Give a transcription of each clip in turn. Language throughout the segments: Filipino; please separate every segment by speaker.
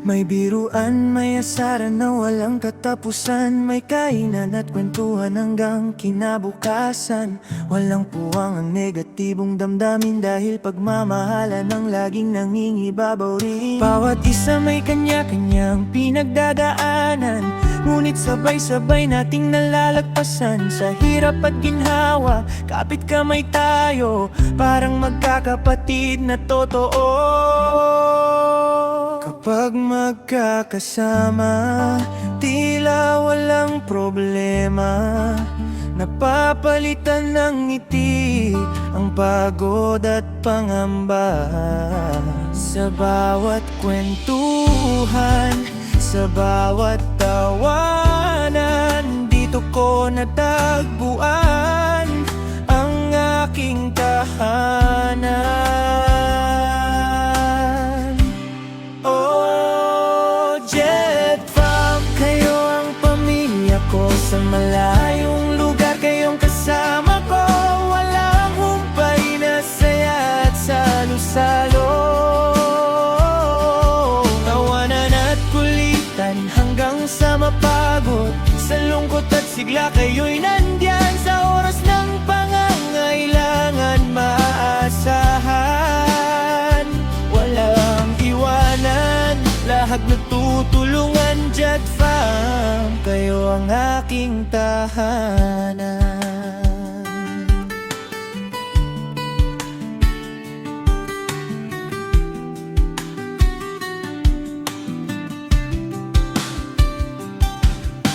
Speaker 1: May biruan, may asaran na walang katapusan. May kainan at kwentuhan hanggang kinabukasan. Walang puwang ang negatibong damdamin, dahil pagmamahalan ang laging nangingibabaw rin. Bawat isa may kanya-kanyang pinagdadaanan, ngunit sabay-sabay nating nalalagpasan. Sa hirap at ginhawa, kapit kamay tayo, parang magkakapatid na totoo. Kapag magkakasama, tila walang problema. Napapalitan ng ngiti ang pagod at pangamba. Sa bawat kwentuhan, sa bawat tawanan, dito ko natagpuan ang aking tahanan. Sa malayong lugar kayong kasama ko, walang humpay na saya at salo-salo. Tawanan at kulitan hanggang sa mapagod. Sa lungkot at sigla kayo'y nandyan. Sa oras ng pangangailangan, maaasahan. Walang iwanan, lahat natutulungan. Jet Fam, kayo ang aking tahanan.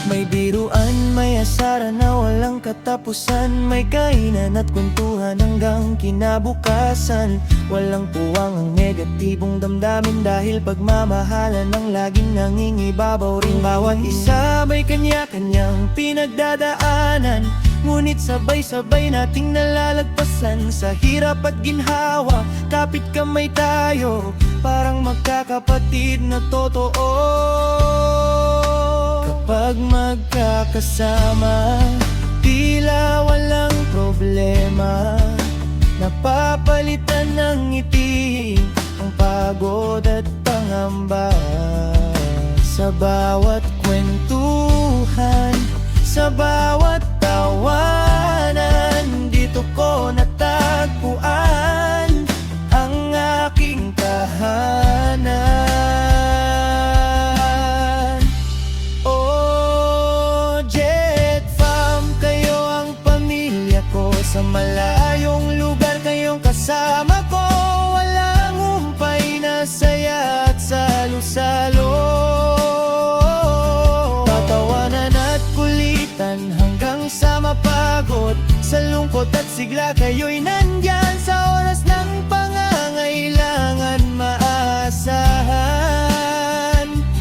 Speaker 1: May biruan, may asaran na walang katapusan. May kainan at kwentuhan hanggang kinabukasan. Walang puwang ang negatibong damdamin, dahil pagmamahalan ang laging nangingibabaw rin. Bawat isa may kanya-kanyang pinagdadaanan, ngunit sabay-sabay nating nalalagpasan. Sa hirap at ginhawa, kapit kamay tayo, parang magkakapatid na totoo. Kapag magkakasama, tila walang problema. Napapalitan ng ngiti ang pagod at pangamba. Sa bawat kwentuhan, sa bawat tawanan, dito ko natagpuan ang aking tahanan. Sa malayong lugar kayong kasama ko, walang humpay na saya at salo-salo. Tatawanan at kulitan hanggang sa mapagod. Sa lungkot at sigla kayo'y nandyan. Sa oras ng pangangailangan, maaasahan.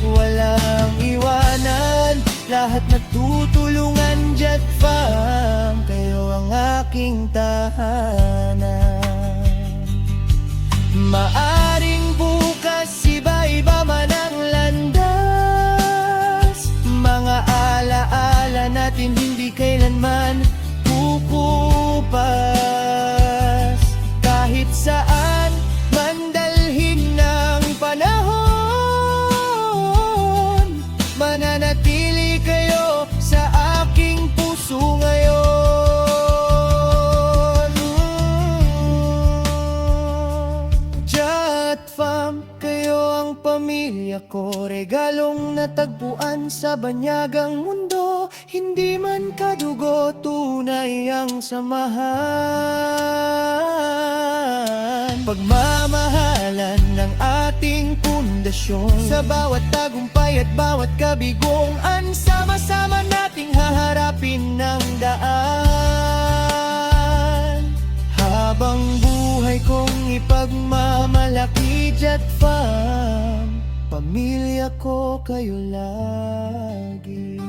Speaker 1: Walang iwanan, lahat natutulungan. Jet Fam, kayo ang aking tahanan. Maaring bukas iba-iba man ang landas, mga alaala natin hindi kailanman kukupas. Kahit saan man dalhin ng panahon, mananatili kayo sa aking puso ngayon. Fam, kayo ang pamilya ko, regalong natagpuan sa banyagang mundo. Hindi man kadugo, tunay ang samahan. Pagmamahalan ng ating pundasyon, sa bawat tagumpay at bawat kabiguan, sama-sama nating haharapin ng daan. Habang buhay kong ipagmamalaki, Jet Fam, pamilya ko kayo lagi.